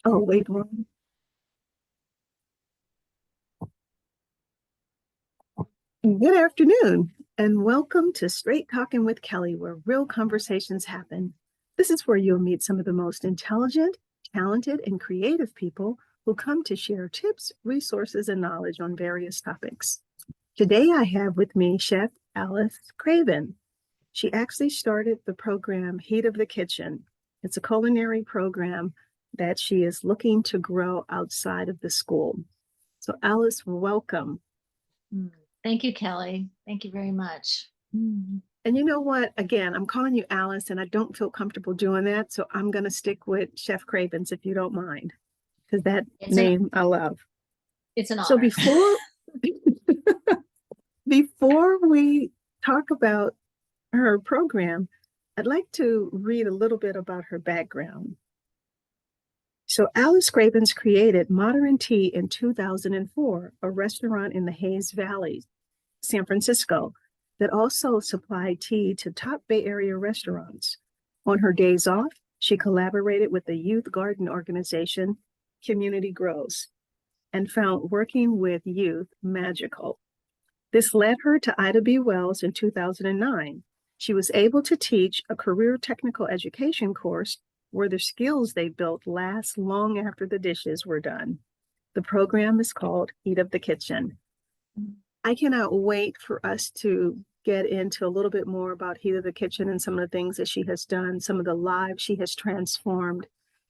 Oh, wait, one. Good afternoon, and welcome to Straight Talking with Kelly, where real conversations happen. This is where you'll meet some of the most intelligent, talented, and creative people who come to share tips, resources, and knowledge on various topics. Today, I have with me Chef Alice Craven. She actually started the program Heat of the Kitchen. It's a culinary program that she is looking to grow outside of the school. So, Alice, welcome. Mm. Thank you, Kelly. Thank you very much. And you know what? Again, I'm calling you Alice, and I don't feel comfortable doing that. So I'm going to stick with Chef Cravens if you don't mind, because that It's an name I love. it's an So honor. before we talk about her program, I'd like to read a little bit about her background. So Alice Cravens created Modern Tea in 2004, a restaurant in the Hayes Valley, San Francisco, that also supplied tea to top Bay Area restaurants. On her days off, she collaborated with the youth garden organization Community Grows and found working with youth magical. This led her to Ida B. Wells in 2009. She was able to teach a career technical education course where the skills they built last long after the dishes were done. The program is called Eat of the Kitchen. I cannot wait for us to get into a little bit more about Heat of the Kitchen and some of the things that she has done, some of the lives she has transformed,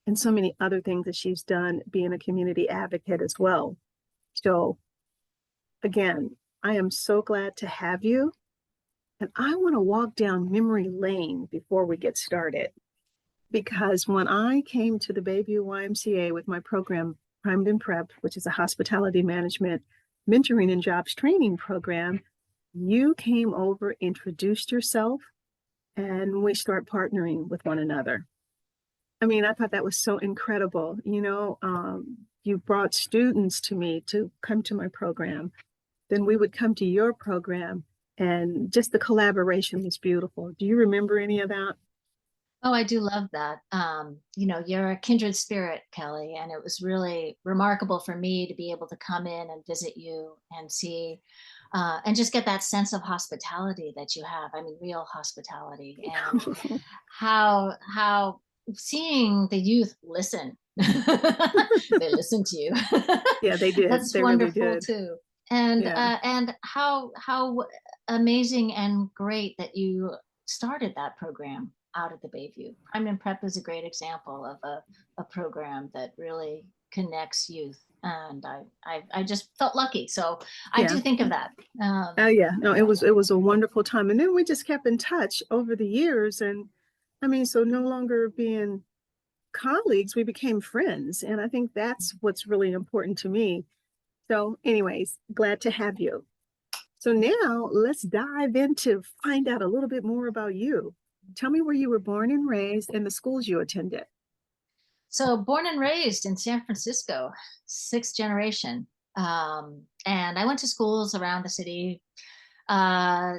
and so many other things that she's done being a community advocate as well. So, again, I am so glad to have you. And I want to walk down memory lane before we get started. Because when I came to the Bayview YMCA with my program, Primed and Prepped, which is a hospitality management mentoring and jobs training program, you came over, introduced yourself, and we start partnering with one another. I mean, I thought that was so incredible. You brought students to me to come to my program. Then we would come to your program, and just the collaboration was beautiful. Do you remember any of that? Oh, I do love that. You're a kindred spirit, Kelly, and it was really remarkable for me to be able to come in and visit you and see and just get that sense of hospitality that you have. I mean, real hospitality, and how seeing the youth listen. They listen to you. Yeah, they did. That's They really wonderful did. too. And Yeah. how amazing and great that you started that program out at the Bayview. Prime and Prep is a great example of a program that really connects youth. And I just felt lucky. So I Yeah. do think of that. Oh yeah. No, Yeah. it was a wonderful time. And then we just kept in touch over the years. And I mean, so no longer being colleagues, we became friends. And I think that's what's really important to me. So, anyways, glad to have you. So now let's dive into find out a little bit more about you. Tell me where you were born and raised and the schools you attended. So born and raised in San Francisco, sixth generation. And I went to schools around the city. Uh,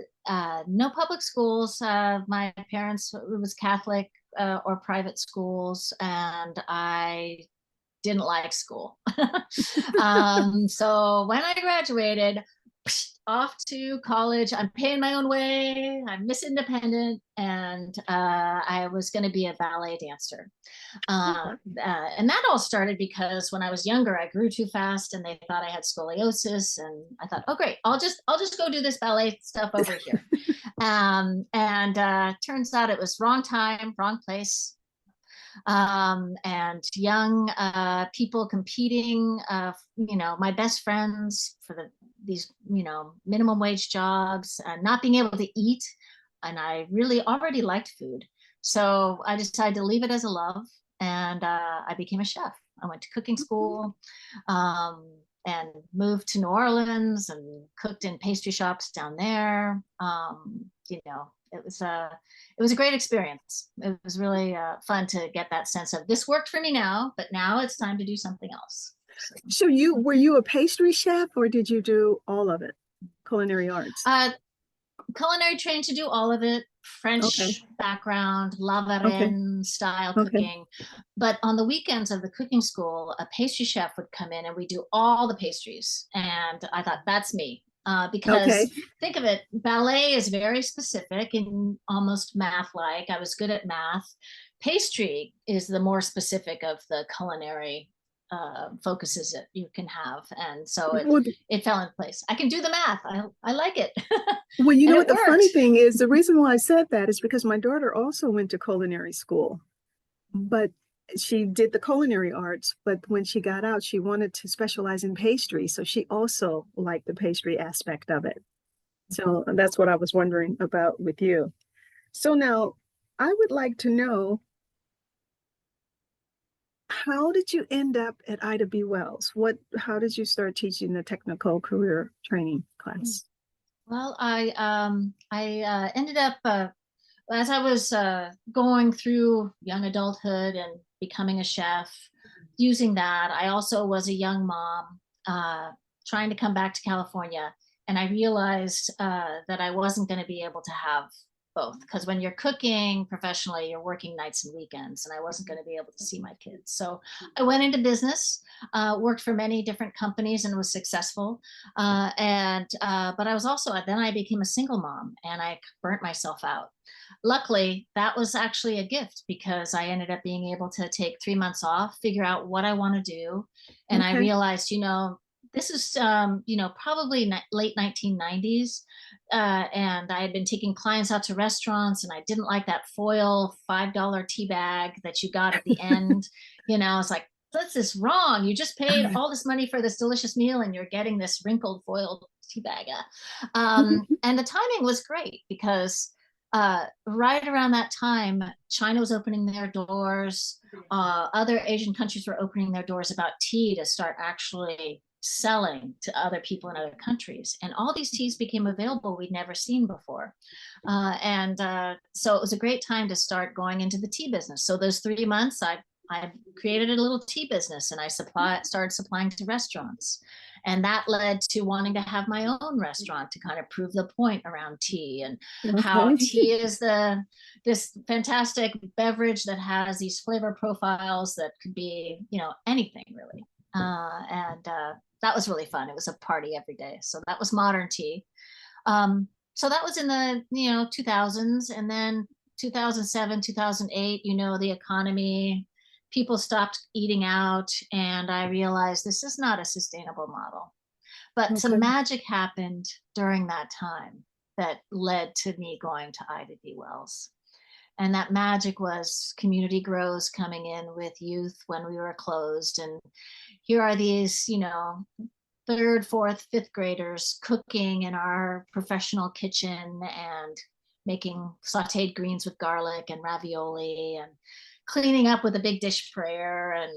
no public schools. My parents it was Catholic or private schools, and I didn't like school. So when I graduated, off to college. I'm paying my own way. I'm Miss Independent, and I was going to be a ballet dancer. And that all started because when I was younger, I grew too fast, and they thought I had scoliosis. And I thought, oh great, I'll just go do this ballet stuff over here. And turns out it was wrong time, wrong place, and young people competing. My best friends for these minimum wage jobs, not being able to eat, and I really already liked food, so I decided to leave it as a love, and I became a chef. I went to cooking school. And moved to New Orleans and cooked in pastry shops down there. It was a great experience. It was really fun to get that sense of this worked for me now, but now it's time to do something else. So, So you were you a pastry chef or did you do all of it? Culinary arts. uh, culinary trained to do all of it. Okay. French background, La Okay. Varenne style Okay. cooking. But on the weekends of the cooking school, a pastry chef would come in and we do all the pastries. And I thought, that's me. Okay. Because think of it, ballet is very specific and almost math-like. I was good at math. Pastry is the more specific of the culinary focuses that you can have. And so Well, it fell in place. I can do the math. I like it. well, you know And what it the funny worked. thing is, the reason why I said that is because my daughter also went to culinary school, but she did the culinary arts, but when she got out, she wanted to specialize in pastry. So she also liked the pastry aspect of it. So that's what I was wondering about with you. So now I would like to know, how did you end up at Ida B. Wells? How did you start teaching the technical career training class? Well, I ended up as I was going through young adulthood and becoming a chef, using that. I also was a young mom trying to come back to California, and I realized that I wasn't going to be able to have both, because when you're cooking professionally, you're working nights and weekends, and I wasn't going to be able to see my kids. So I went into business, worked for many different companies, and was successful. But I was also then I became a single mom, and I burnt myself out. Luckily, that was actually a gift because I ended up being able to take 3 months off, figure out what I want to do. And I Okay. realized, this is, probably late 1990s. And I had been taking clients out to restaurants, and I didn't like that foil $5 tea bag that you got at the end. It's like, this is wrong. You just paid all this money for this delicious meal, and you're getting this wrinkled foil tea bag. And the timing was great because right around that time, China was opening their doors. Other Asian countries were opening their doors about tea to start actually selling to other people in other countries. And all these teas became available we'd never seen before. So it was a great time to start going into the tea business. So those 3 months, I created a little tea business, and I started supplying to restaurants. And that led to wanting to have my own restaurant to kind of prove the point around tea, and how Okay. tea is this fantastic beverage that has these flavor profiles that could be, anything really. And That was really fun. It was a party every day. So that was modern tea. So that was in the 2000s, and then 2007, 2008, the economy, people stopped eating out, and I realized this is not a sustainable model. But some Okay. magic happened during that time that led to me going to Ida B. Wells. And that magic was community grows coming in with youth when we were closed. And here are these, third, fourth, fifth graders cooking in our professional kitchen and making sauteed greens with garlic and ravioli and cleaning up with a big dish prayer. And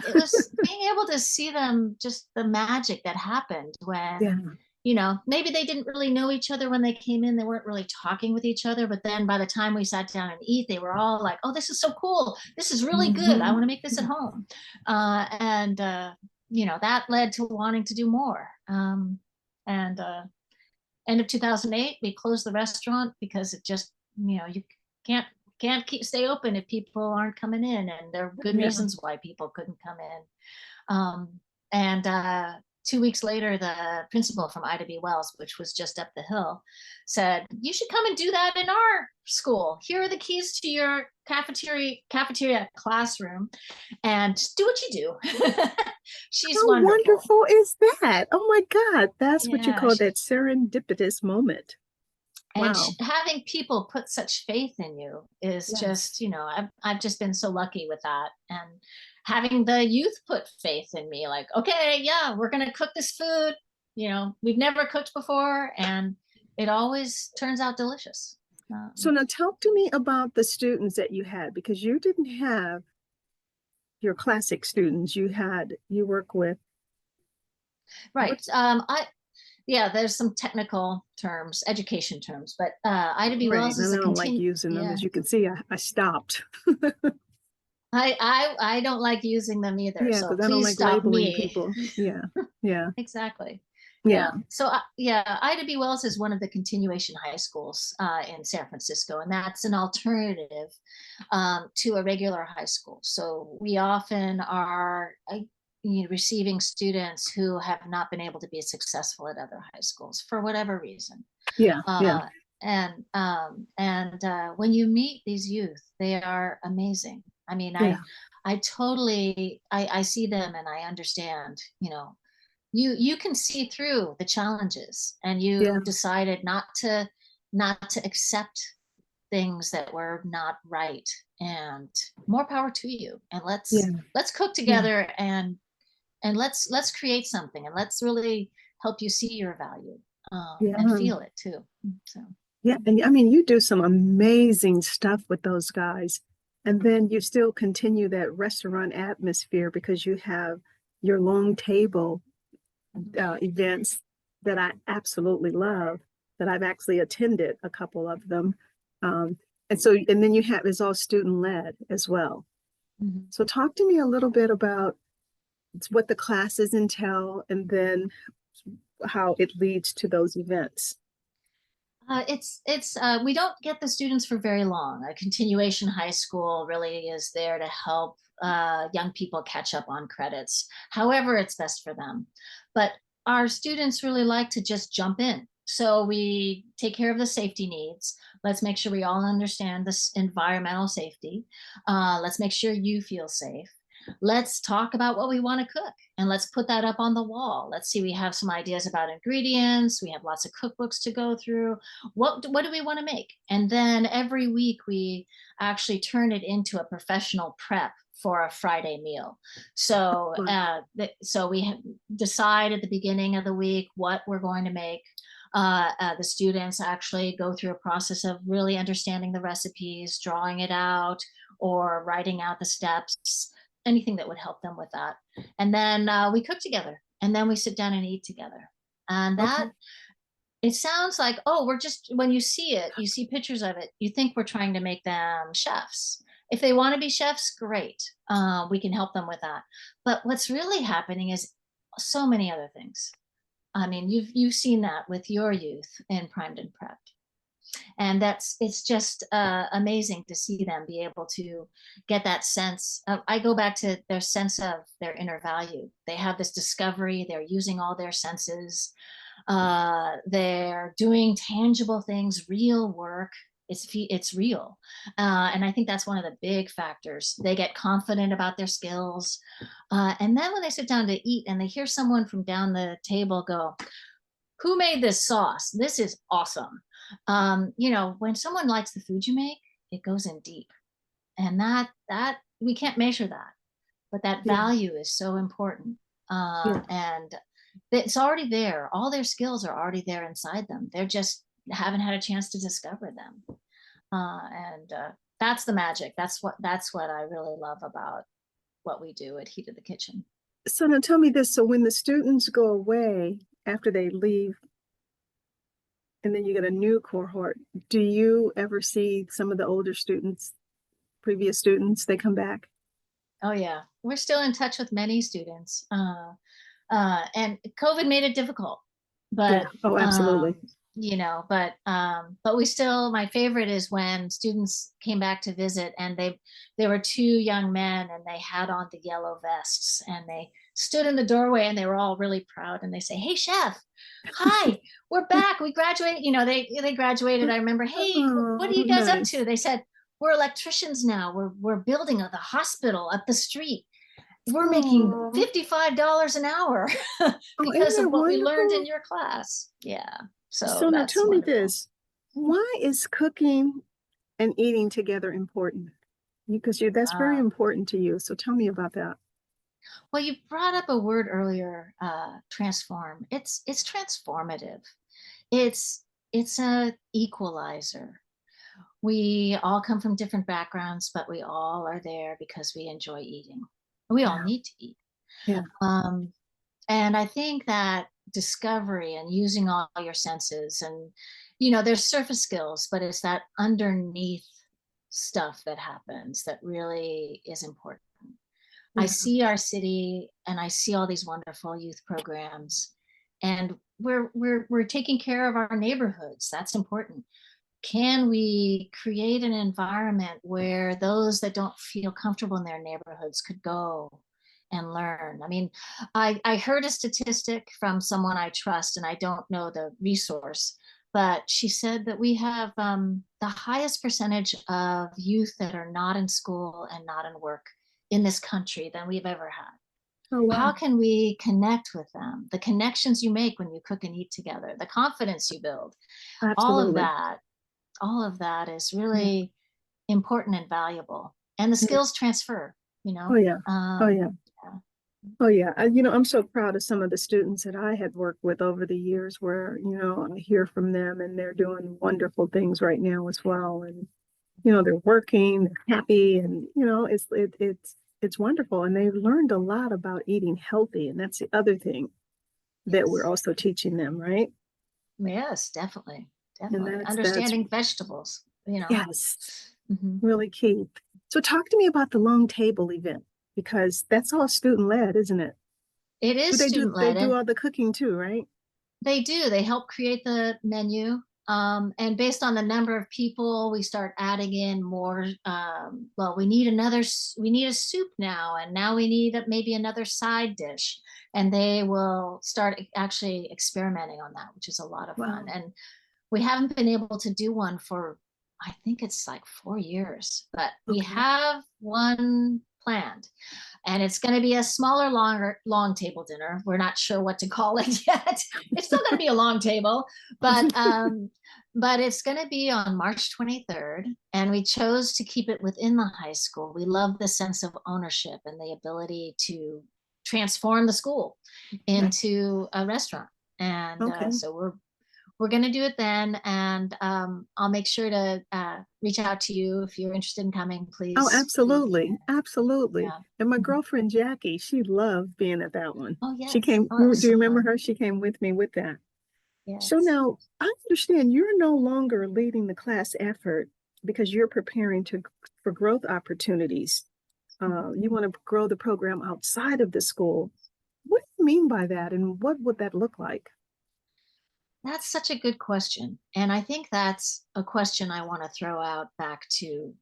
it was being able to see them, just the magic that happened when, Yeah. maybe they didn't really know each other when they came in. They weren't really talking with each other. But then by the time we sat down and eat, they were all like, oh, this is so cool. This is really good. I want to make this at home. That led to wanting to do more. And End of 2008, we closed the restaurant because it just, you can't stay open if people aren't coming in, and there are good Yeah. reasons why people couldn't come in. Um, and 2 weeks later, the principal from Ida B. Wells, which was just up the hill, said, "You should come and do that in our school. Here are the keys to your cafeteria classroom, and just do what you do." She's How wonderful. wonderful is that? Oh my God. That's what you Yeah, call that serendipitous moment. and Wow. having people put such faith in you is Yes. just, I've just been so lucky with that. And having the youth put faith in me, like, okay, yeah, we're going to cook this food, we've never cooked before, and it always turns out delicious. So now talk to me about the students that you had, because you didn't have your classic students. You work with what? Right. Yeah, there's some technical terms, education terms, but Ida B. Right. Wells And is I a don't like continue. using them. Yeah, As you can see, I stopped. I don't like using them either. Yeah, So because I don't please like stop labeling me. people. Yeah. Yeah. Exactly. Yeah. Yeah. So, yeah, Ida B. Wells is one of the continuation high schools in San Francisco, and that's an alternative to a regular high school. So we often are receiving students who have not been able to be successful at other high schools for whatever reason. Yeah. Yeah. Uh, when you meet these youth, they are amazing. I mean, Yeah. I totally, I see them and I understand, you can see through the challenges, and Yeah. you decided not to accept things that were not right, and more power to you. And Yeah. let's cook Yeah. together, and let's create something, and let's really help you see your value, and Yeah. feel it too. So Yeah. And I mean, you do some amazing stuff with those guys. And then you still continue that restaurant atmosphere because you have your long table events that I absolutely love, that I've actually attended a couple of them. And so, and then you have, it's all student led as well. mhm. So talk to me a little bit about what the classes entail and then how it leads to those events. It's we don't get the students for very long. A continuation high school really is there to help young people catch up on credits, however it's best for them. But our students really like to just jump in. So we take care of the safety needs. Let's make sure we all understand this environmental safety. Let's make sure you feel safe. Let's talk about what we want to cook, and let's put that up on the wall. Let's see, we have some ideas about ingredients. We have lots of cookbooks to go through. What do we want to make? And then every week we actually turn it into a professional prep for a Friday meal. So we decide at the beginning of the week what we're going to make. The students actually go through a process of really understanding the recipes, drawing it out, or writing out the steps, anything that would help them with that. And then we cook together, and then we sit down and eat together. And Okay. that, it sounds like, oh, we're just, when you see it, you see pictures of it, you think we're trying to make them chefs. If they want to be chefs, great. We can help them with that. But what's really happening is so many other things. I mean, you've seen that with your youth in Primed and Prepped. And it's just amazing to see them be able to get that sense. I go back to their sense of their inner value. They have this discovery. They're using all their senses. They're doing tangible things, real work. It's real, and I think that's one of the big factors. They get confident about their skills, and then when they sit down to eat and they hear someone from down the table go, "Who made this sauce? This is awesome." When someone likes the food you make, it goes in deep, and that we can't measure that, but that Yeah. value is so important. Yeah. And it's already there. All their skills are already there inside them. They're just haven't had a chance to discover them. And That's the magic. That's what I really love about what we do at Heat of the Kitchen. So now tell me this. So when the students go away after they leave and then you get a new cohort, do you ever see some of the older students, previous students, they come back? Oh yeah, we're still in touch with many students, and COVID made it difficult. Yeah. But Oh, absolutely. but we still. My favorite is when students came back to visit, and they were two young men, and they had on the yellow vests, and they stood in the doorway, and they were all really proud, and they say, "Hey, chef, hi, we're back. We graduated." They graduated. I remember, "Hey, what are Oh, you guys up nice. to?" They said, "We're electricians now. We're building the hospital up the street. We're making Oh, $55 an hour oh, isn't because that of what we learned in wonderful? your class." Yeah. So So now that's tell me wonderful. this. Why is cooking and eating together important? Because that's very Uh, important to you. So tell me about that. well, you brought up a word earlier, transform. It's transformative. It's it's a equalizer. We all come from different backgrounds, but we all are there because we enjoy eating. We all Yeah. need to eat. Yeah. Um, And I think that discovery and using all your senses, and there's surface skills, but it's that underneath stuff that happens that really is important. I Yeah. see our city and I see all these wonderful youth programs, and we're taking care of our neighborhoods. That's important. Can we create an environment where those that don't feel comfortable in their neighborhoods could go and learn? I mean, I heard a statistic from someone I trust, and I don't know the resource, but she said that we have the highest percentage of youth that are not in school and not in work in this country than we've ever had. Oh, How wow. can we connect with them? The connections you make when you cook and eat together, the confidence you build, all of Absolutely. that, all of that is Yeah. really important and valuable. And the Yeah. skills transfer, Oh, yeah. Oh, yeah. yeah. Oh, yeah. I'm so proud of some of the students that I had worked with over the years where, I hear from them and they're doing wonderful things right now as well. And, they're working, they're happy, and, it's wonderful. And they've learned a lot about eating healthy. And that's the other thing that we're Yes. also teaching them, right? Yes, definitely. And Definitely. that's Understanding vegetables, you know. yes, Mhm. really key. So talk to me about the long table event because that's all student led, isn't it? It But is they student-led, do and all the cooking too, right? they do. They help create the menu. And based on the number of people, we start adding in more. Well, we need a soup now, and now we need maybe another side dish. And they will start actually experimenting on that, which is a lot of fun. Wow. And we haven't been able to do one for, I think it's like 4 years, but we Okay. have one planned, and it's going to be a smaller, long table dinner. We're not sure what to call it yet. It's still going to be a long table, but it's going to be on March 23rd, and we chose to keep it within the high school. We love the sense of ownership and the ability to transform the school Yeah. into a restaurant, and Okay. so we're going to do it then, and I'll make sure to reach out to you if you're interested in coming. Oh, Please be absolutely. there. Absolutely. Yeah. And my Mhm. girlfriend Jackie, she loved being at that one. Oh She yes. came, Oh, it was do you so remember fun. her? She came with me with that. So Yes. now I understand you're no longer leading the class effort because you're preparing for growth opportunities. You want to grow the program outside of the school. What do you mean by that, and what would that look like? That's such a good question, and I think that's a question I want to throw out back to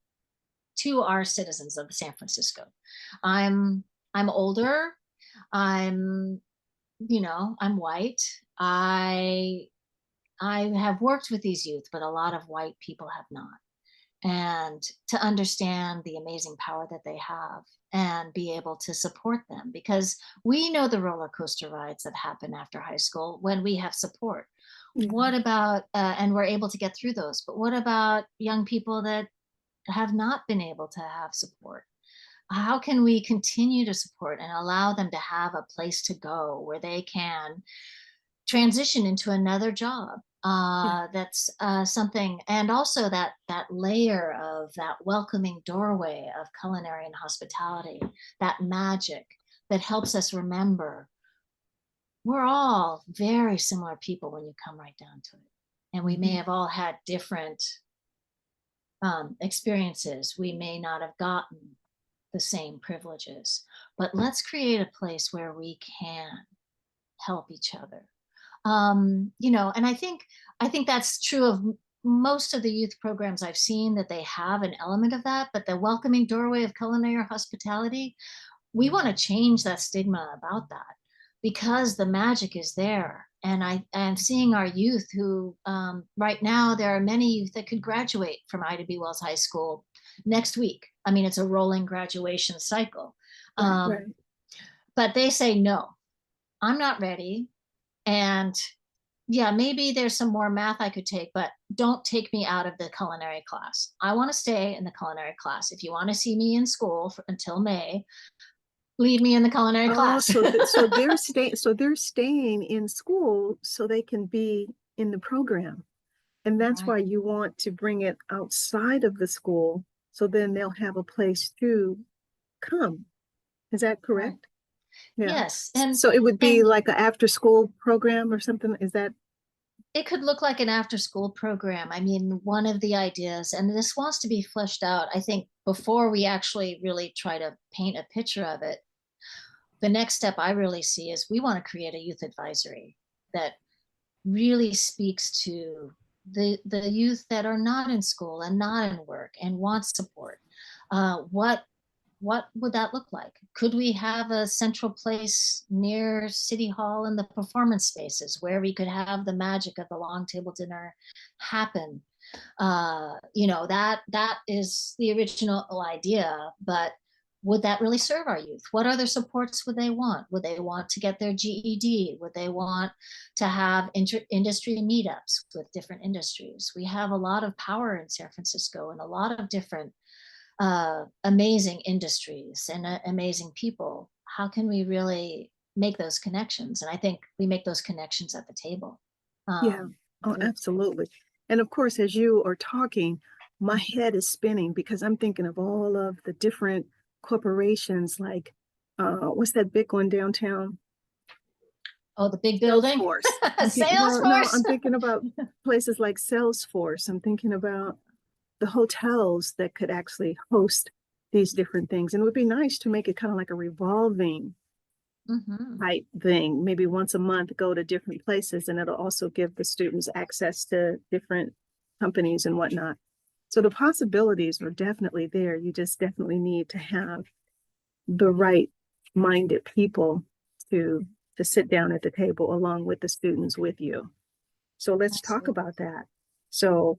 our citizens of San Francisco. I'm I'm older. I'm I'm white. I have worked with these youth, but a lot of white people have not. And to understand the amazing power that they have and be able to support them, because we know the roller coaster rides that happen after high school when we have support. Yeah. What about and we're able to get through those, but what about young people that have not been able to have support? How can we continue to support and allow them to have a place to go where they can transition into another job? Yeah. That's something, and also that layer of that welcoming doorway of culinary and hospitality, that magic that helps us remember we're all very similar people when you come right down to it, and we may Mhm. have all had different experiences. We may not have gotten the same privileges, but let's create a place where we can help each other. And I think that's true of most of the youth programs I've seen, that they have an element of that. But the welcoming doorway of culinary hospitality, we want to change that stigma about that, because the magic is there. And I am seeing our youth who, right now, there are many youth that could graduate from Ida B. Wells High School next week. I mean, it's a rolling graduation cycle. Right. Um, Right. but they say, no, I'm not ready. And yeah, maybe there's some more math I could take, but don't take me out of the culinary class. I want to stay in the culinary class. If you want to see me in school until May, leave me in the culinary Oh, class. so they're staying in school so they can be in the program. And that's Right, why you want to bring it outside of the school so then they'll have a place to come. Is that right. correct? Yeah. Yes, and So it would be and like an after school program or something. Is that it could look like an after school program. I mean, one of the ideas, and this wants to be fleshed out, I think, before we actually really try to paint a picture of it. The next step I really see is we want to create a youth advisory. that really speaks to the youth that are not in school and not in work and want support. What would that look like? Could we have a central place near City Hall in the performance spaces where we could have the magic of the long table dinner happen? That is the original idea, but would that really serve our youth? What other supports would they want? Would they want to get their GED? Would they want to have industry meetups with different industries? We have a lot of power in San Francisco and a lot of different amazing industries and amazing people. How can we really make those connections? And I think we make those connections at the table. Yeah. Oh, absolutely. And of course, as you are talking, my head is spinning because I'm thinking of all of the different corporations like what's that big one downtown? Oh, the big building. Salesforce. No, Salesforce. I'm thinking about places like Salesforce. I'm thinking about the hotels that could actually host these different things. And it would be nice to make it kind of like a revolving Mm-hmm. type thing. Maybe once a month, go to different places, and it'll also give the students access to different companies and whatnot. So the possibilities are definitely there. You just definitely need to have the right minded people to to sit down at the table along with the students with you. So let's talk Absolutely. about that. So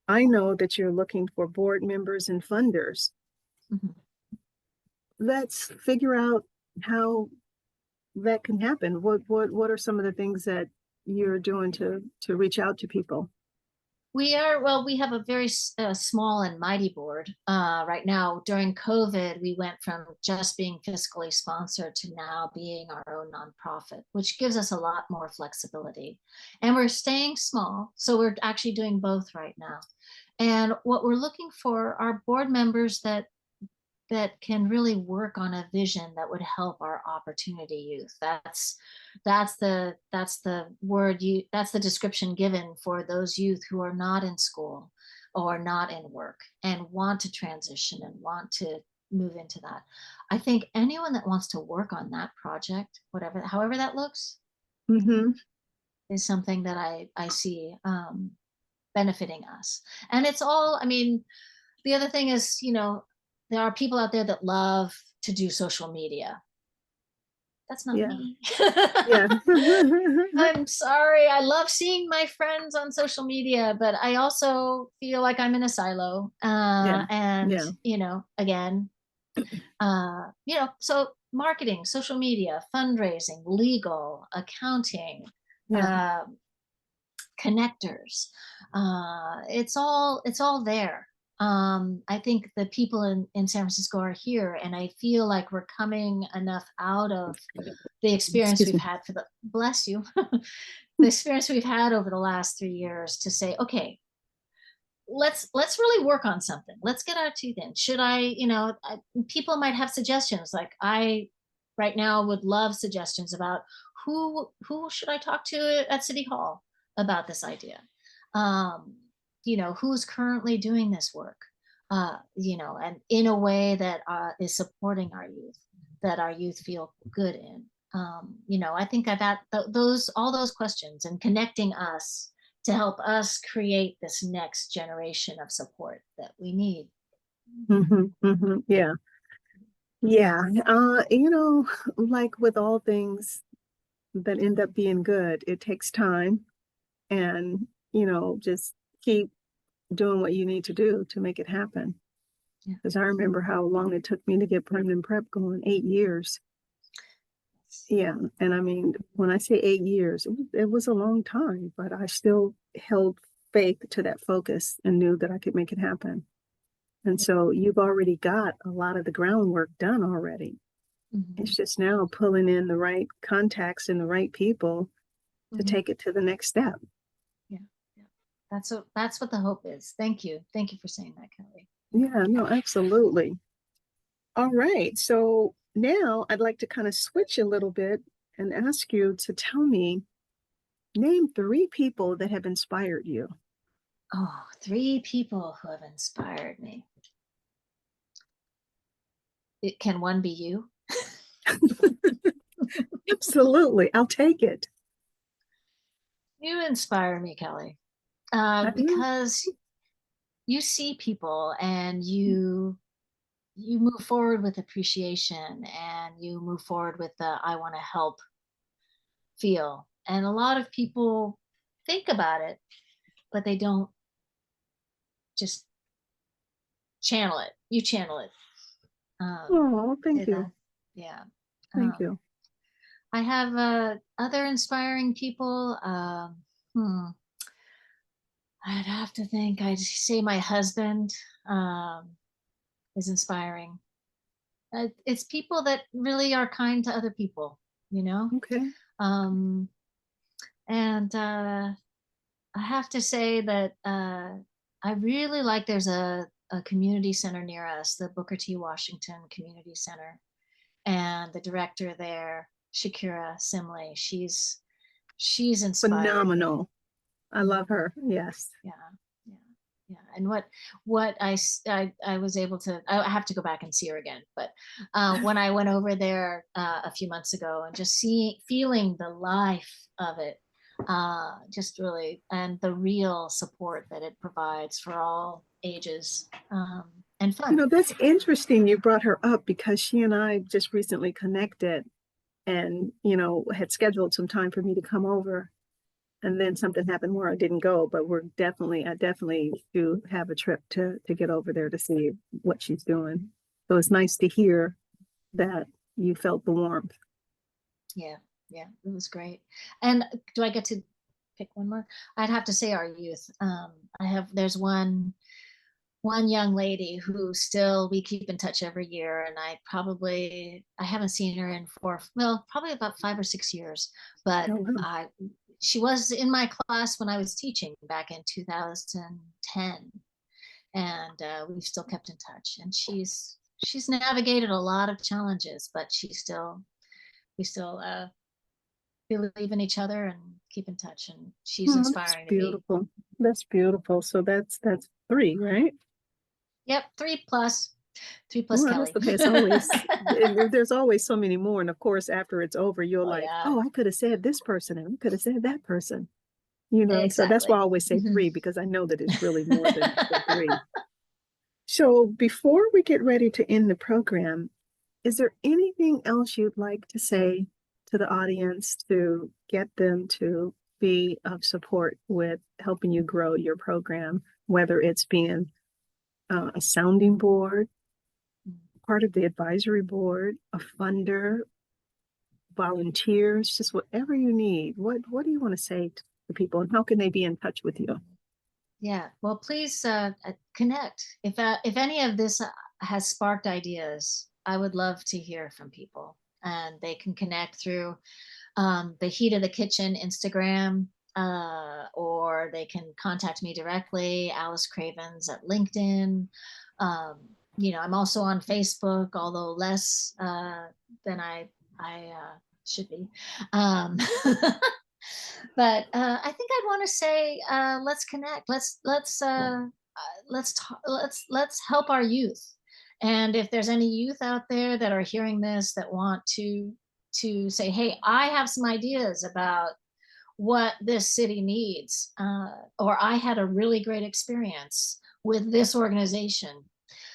I know that you're looking for board members and funders. Mm-hmm. Let's figure out how that can happen. What are some of the things that you're doing to reach out to people? Well, we have a very small and mighty board right now. During COVID, we went from just being fiscally sponsored to now being our own nonprofit, which gives us a lot more flexibility. And we're staying small, so we're actually doing both right now. And what we're looking for are board members that can really work on a vision that would help our opportunity youth. That's the description given for those youth who are not in school or not in work and want to transition and want to move into that. I think anyone that wants to work on that project, whatever, however that looks, Mm-hmm. is something that I see benefiting us. And it's all, I mean, the other thing is, there are people out there that love to do social media. That's not Yeah. me. Yeah. I'm sorry. I love seeing my friends on social media, but I also feel like I'm in a silo. Yeah. And, Yeah. again, so marketing, social media, fundraising, legal, accounting, Yeah. uh, connectors. It's all there. I think the people in San Francisco are here, and I feel like we're coming enough out of the experience Excuse we've me. had bless you, the experience we've had over the last 3 years to say, okay, let's really work on something. Let's get our teeth in. Should people might have suggestions. Like I right now would love suggestions about who should I talk to at City Hall about this idea. Um, who's currently doing this work. And in a way that is supporting our youth, that our youth feel good in. I think I've had all those questions and connecting us to help us create this next generation of support that we need. Mm-hmm. Mm-hmm. Yeah. Yeah. Like with all things that end up being good, it takes time and, just keep doing what you need to do to make it happen. Yeah. Because I remember how long it took me to get permanent prep going, 8 years. Yeah. And I mean, when I say 8 years, it was a long time, but I still held faith to that focus and knew that I could make it happen. And so you've already got a lot of the groundwork done already. Mm-hmm. It's just now pulling in the right contacts and the right people to Mm-hmm. take it to the next step. Yeah, yeah. That's what the hope is. Thank you for saying that, Kelly. Yeah, no, absolutely. All right. So now I'd like to kind of switch a little bit and ask you to tell me, name 3 people that have inspired you. Oh, 3 people who have inspired me. Can one be you? Absolutely. I'll take it. You inspire me, Kelly, Have you? because you see people and you move forward with appreciation and you move forward with the I want to help feel. And a lot of people think about it, but they don't just channel it. You channel it. Oh, thank Did you. that. Yeah. Thank Um, you. I have other inspiring people. I'd have to think. I'd say my husband um, is inspiring. It's people that really are kind to other people, you know? Okay. Um, and I have to say that I really like there's a community center near us, the Booker T. Washington Community Center. And the director there, Shakira Simley, she's inspired me. Phenomenal. I love her. Yes. Yeah, yeah, yeah. And what I was able to, I have to go back and see her again. But when I went over there a few months ago and just feeling the life of it, just really, and the real support that it provides for all ages, and You fun. know, that's interesting you brought her up because she and I just recently connected and, had scheduled some time for me to come over. And then something happened where I didn't go, but I definitely do have a trip to get over there to see what she's doing. So it's nice to hear that you felt the warmth. Yeah, yeah, it was great. And do I get to pick one more? I'd have to say our youth. There's one young lady who still we keep in touch every year, and I haven't seen her in probably about 5 or 6 years, but Oh, wow. she was in my class when I was teaching back in 2010, and we've still kept in touch. And she's navigated a lot of challenges, but we still believe in each other and keep in touch. And she's Oh, that's inspiring to me. beautiful. That's beautiful. So that's three, right? Yep, three plus Well, that's Kelly. okay. It's always, and there's always so many more. And of course, after it's over, you're Oh like, yeah, oh, I could have said this person and I could have said that person. So that's why I exactly. always say Mhm. three, because I know that it's really more than three. So before we get ready to end the program, is there anything else you'd like to say to the audience to get them to be of support with helping you grow your program, whether it's being a sounding board, part of the advisory board, a funder, volunteers, just whatever you need? What do you want to say to the people, and how can they be in touch with you? Yeah. Well, please connect. If any of this has sparked ideas, I would love to hear from people, and they can connect through the Heat of the Kitchen Instagram, or they can contact me directly, Alice Cravens at LinkedIn. Um, I'm also on Facebook, although less than I should be. Um, but I think I'd want to say, let's connect. Let's help our youth. And if there's any youth out there that are hearing this that want to say, hey, I have some ideas about what this city needs, or I had a really great experience with this organization.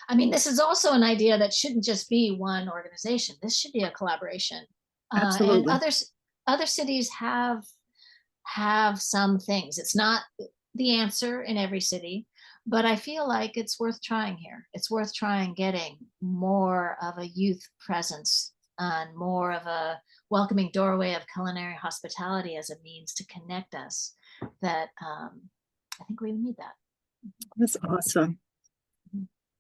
I mean, this is also an idea that shouldn't just be one organization. This should be a collaboration. And Absolutely. other cities have some things. It's not the answer in every city, but I feel like it's worth trying here. It's worth trying getting more of a youth presence and more of a welcoming doorway of culinary hospitality as a means to connect us. That I think we need that. That's awesome.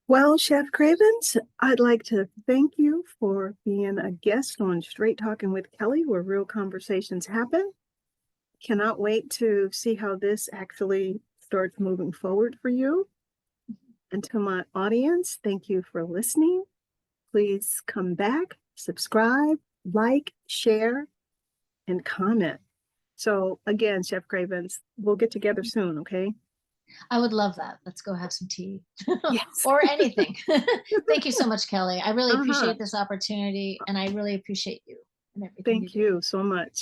Well, Chef Cravens, I'd like to thank you for being a guest on Straight Talking with Kelly, where real conversations happen. Cannot wait to see how this actually starts moving forward for you. And to my audience, thank you for listening. Please come back, subscribe, like, share, and comment. So again, Chef Cravens, we'll get together soon, okay? I would love that. Let's go have some tea Yes. or anything. Thank you so much, Kelly. I really Uh-huh. appreciate this opportunity, and I really appreciate you and everything you Thank do. you so much.